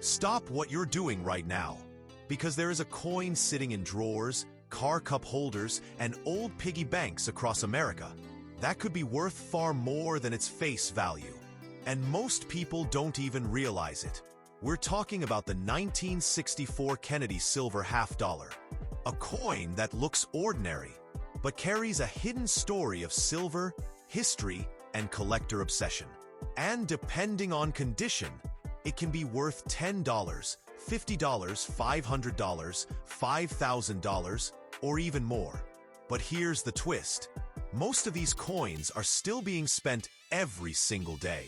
Stop what you're doing right now, because there is a coin sitting in drawers, car cup holders, and old piggy banks across America that could be worth far more than its face value. And most people don't even realize it. We're talking about the 1964 Kennedy silver half-dollar, a coin that looks ordinary, but carries a hidden story of silver, history, and collector obsession. And depending on condition, it can be worth $10, $50, $500, $5,000, or even more. But here's the twist. Most of these coins are still being spent every single day,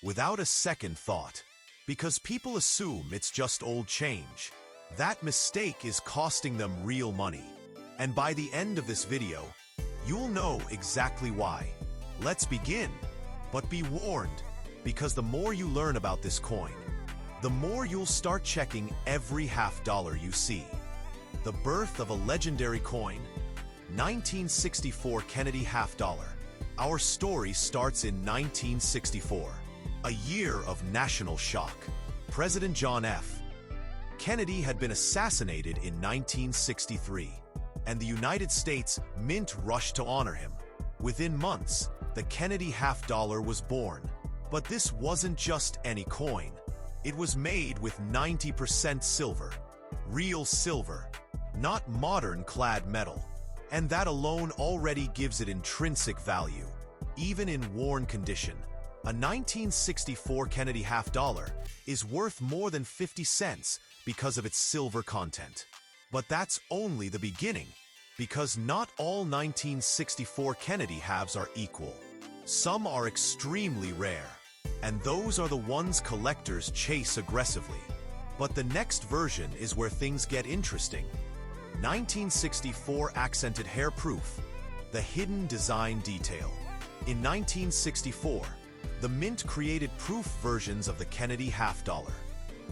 without a second thought, because people assume it's just old change. That mistake is costing them real money. And by the end of this video, you'll know exactly why. Let's begin. But be warned, because the more you learn about this coin, the more you'll start checking every half-dollar you see. The birth of a legendary coin, 1964 Kennedy half-dollar. Our story starts in 1964, a year of national shock. President John F. Kennedy had been assassinated in 1963, and the United States Mint rushed to honor him. Within months, the Kennedy half-dollar was born. But this wasn't just any coin. It was made with 90% silver. Real silver, not modern clad metal. And that alone already gives it intrinsic value. Even in worn condition, a 1964 Kennedy half-dollar is worth more than 50 cents because of its silver content. But that's only the beginning, because not all 1964 Kennedy halves are equal. Some are extremely rare, and those are the ones collectors chase aggressively. But the next version is where things get interesting. 1964 accented hair proof, the hidden design detail. In 1964, the Mint created proof versions of the Kennedy half-dollar.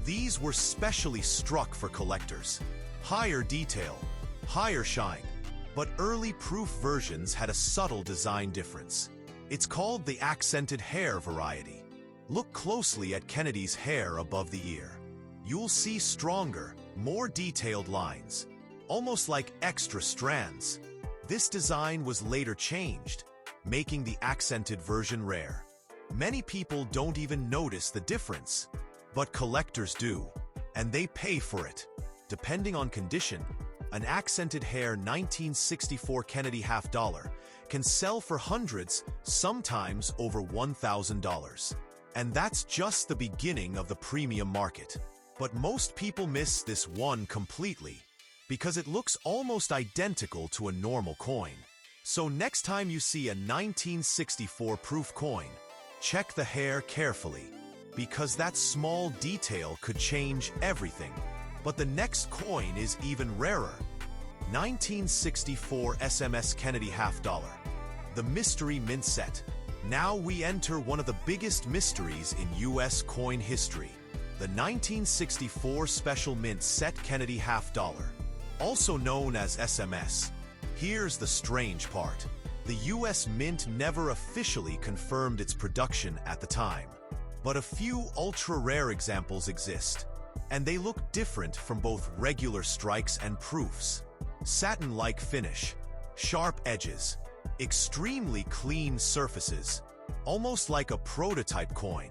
These were specially struck for collectors. Higher detail, higher shine, but early proof versions had a subtle design difference. It's called the accented hair variety. Look closely at Kennedy's hair above the ear. You'll see stronger, more detailed lines, almost like extra strands. This design was later changed, making the accented version rare. Many people don't even notice the difference, but collectors do, and they pay for it. Depending on condition, an accented hair 1964 Kennedy half-dollar can sell for hundreds, sometimes over $1,000. And that's just the beginning of the premium market. But most people miss this one completely, because it looks almost identical to a normal coin. So next time you see a 1964 proof coin, check the hair carefully, because that small detail could change everything. But the next coin is even rarer. 1964 SMS Kennedy half-dollar, the mystery mint set. Now we enter one of the biggest mysteries in U.S. coin history, the 1964 Special Mint Set Kennedy half-dollar, also known as SMS. Here's the strange part. The U.S. Mint never officially confirmed its production at the time, but a few ultra-rare examples exist, and they look different from both regular strikes and proofs. Satin-like finish, sharp edges, extremely clean surfaces, almost like a prototype coin.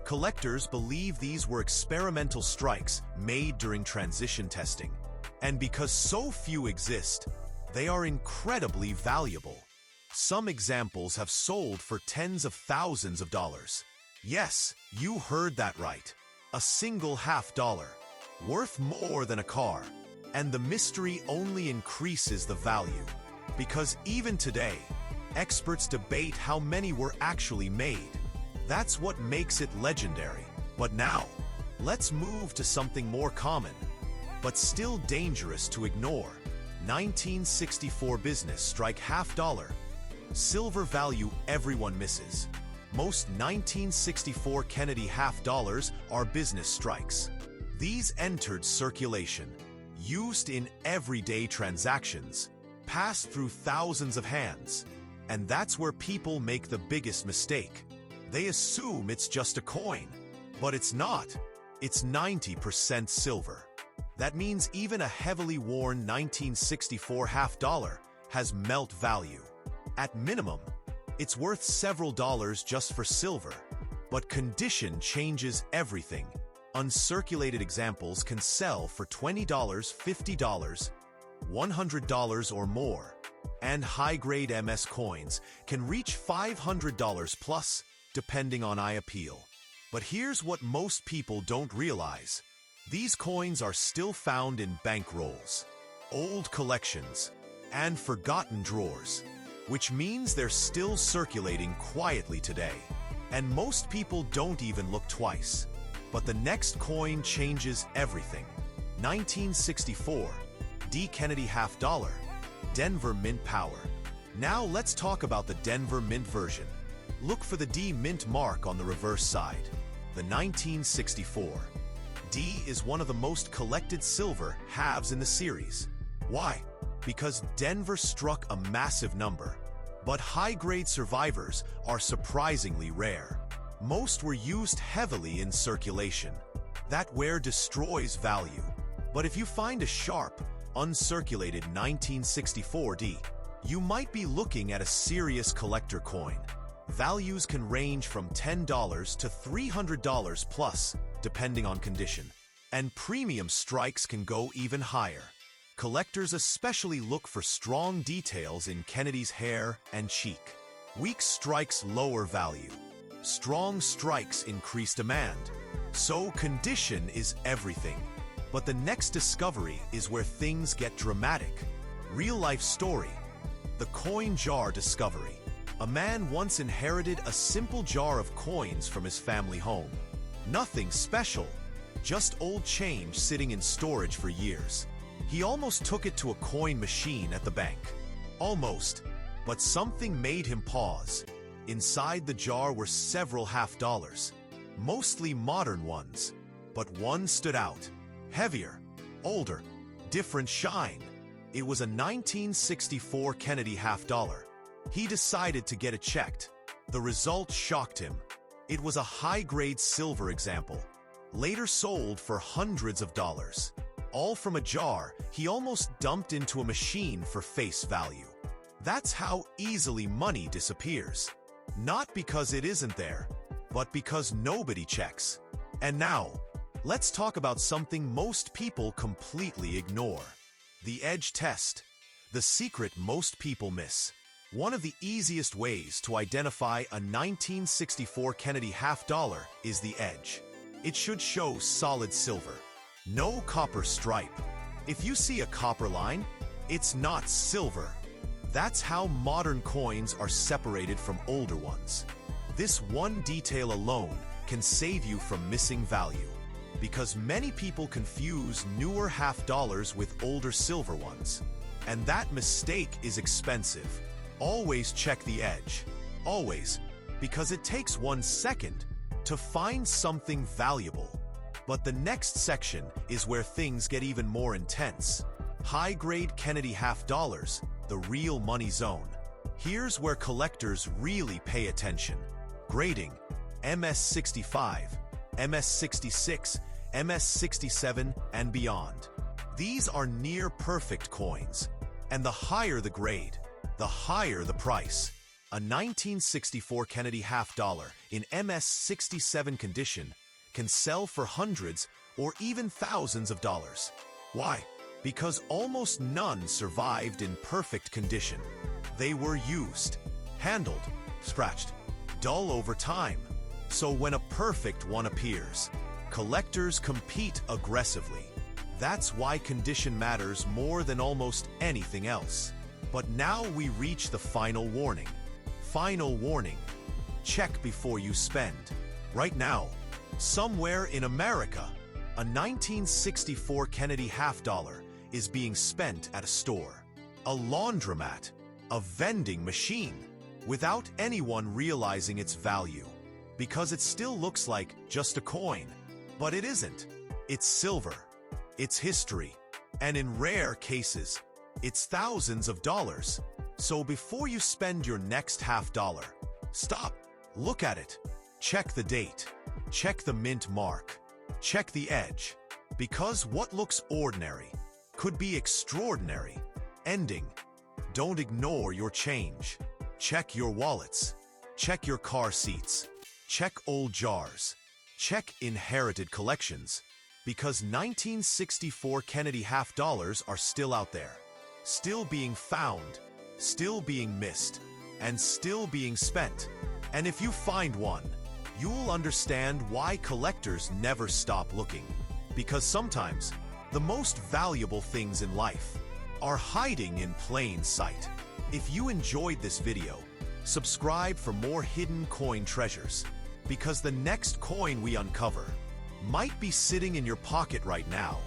Collectors believe these were experimental strikes made during transition testing. And because so few exist, they are incredibly valuable. Some examples have sold for tens of thousands of dollars. Yes, you heard that right. A single half-dollar, worth more than a car. And the mystery only increases the value, because even today, experts debate how many were actually made. That's what makes it legendary. But now, let's move to something more common, but still dangerous to ignore. 1964 business strike half-dollar. Silver value everyone misses. Most 1964 Kennedy half-dollars are business strikes. These entered circulation, used in everyday transactions, passed through thousands of hands. And that's where people make the biggest mistake. They assume it's just a coin, but it's not. It's 90% silver. That means even a heavily worn 1964 half dollar has melt value. At minimum, it's worth several dollars just for silver. But condition changes everything. Uncirculated examples can sell for $20, $50, $100 or more. And high-grade MS coins can reach $500 plus, depending on eye appeal. But here's what most people don't realize. These coins are still found in bankrolls, old collections, and forgotten drawers, which means they're still circulating quietly today. And most people don't even look twice. But the next coin changes everything. 1964, D. Kennedy half dollar, Denver Mint Power. Now let's talk about the Denver Mint version. Look for the D Mint mark on the reverse side. The 1964. D is one of the most collected silver halves in the series. Why? Because Denver struck a massive number. But high-grade survivors are surprisingly rare. Most were used heavily in circulation. That wear destroys value. But if you find a sharp, uncirculated 1964 D, you might be looking at a serious collector coin. Values can range from $10 to $300 plus, depending on condition. And premium strikes can go even higher. Collectors especially look for strong details in Kennedy's hair and cheek. Weak strikes lower value. Strong strikes increase demand. So condition is everything. But the next discovery is where things get dramatic. Real-life story. The coin jar discovery. A man once inherited a simple jar of coins from his family home. Nothing special, just old change sitting in storage for years. He almost took it to a coin machine at the bank. Almost, but something made him pause. Inside the jar were several half dollars, mostly modern ones, but one stood out. Heavier, older, different shine. It was a 1964 Kennedy half dollar. He decided to get it checked. The result shocked him. It was a high-grade silver example, later sold for hundreds of dollars. All from a jar he almost dumped into a machine for face value. That's how easily money disappears. Not because it isn't there, but because nobody checks. And now, let's talk about something most people completely ignore. The edge test. The secret most people miss. One of the easiest ways to identify a 1964 Kennedy half dollar is the edge. It should show solid silver. No copper stripe. If you see a copper line, it's not silver. That's how modern coins are separated from older ones. This one detail alone can save you from missing value, because many people confuse newer half dollars with older silver ones. And that mistake is expensive. Always check the edge. Always, because it takes 1 second to find something valuable. But the next section is where things get even more intense. High-grade Kennedy half dollars, the real money zone. Here's where collectors really pay attention. Grading: MS65, MS66, MS67, and beyond. These are near-perfect coins. And the higher the grade, the higher the price. A 1964 Kennedy half dollar in MS67 condition can sell for hundreds or even thousands of dollars. Why? Because almost none survived in perfect condition. They were used, handled, scratched, dull over time. So when a perfect one appears, collectors compete aggressively. That's why condition matters more than almost anything else. But now we reach the final warning. Final warning. Check before you spend. Right now, somewhere in America, a 1964 Kennedy half dollar is being spent at a store, a laundromat, a vending machine, without anyone realizing its value. Because it still looks like just a coin. But it isn't. It's silver. It's history. And in rare cases, it's thousands of dollars. So before you spend your next half dollar, stop, look at it, check the date, check the mint mark. Check the edge, because what looks ordinary could be extraordinary. Ending. Don't ignore your change. Check your wallets. Check your car seats. Check old jars. Check inherited collections, because 1964 Kennedy half dollars are still out there, still being found, still being missed, and still being spent. And if you find one, you'll understand why collectors never stop looking. Because sometimes, the most valuable things in life are hiding in plain sight. If you enjoyed this video, subscribe for more hidden coin treasures, because the next coin we uncover might be sitting in your pocket right now.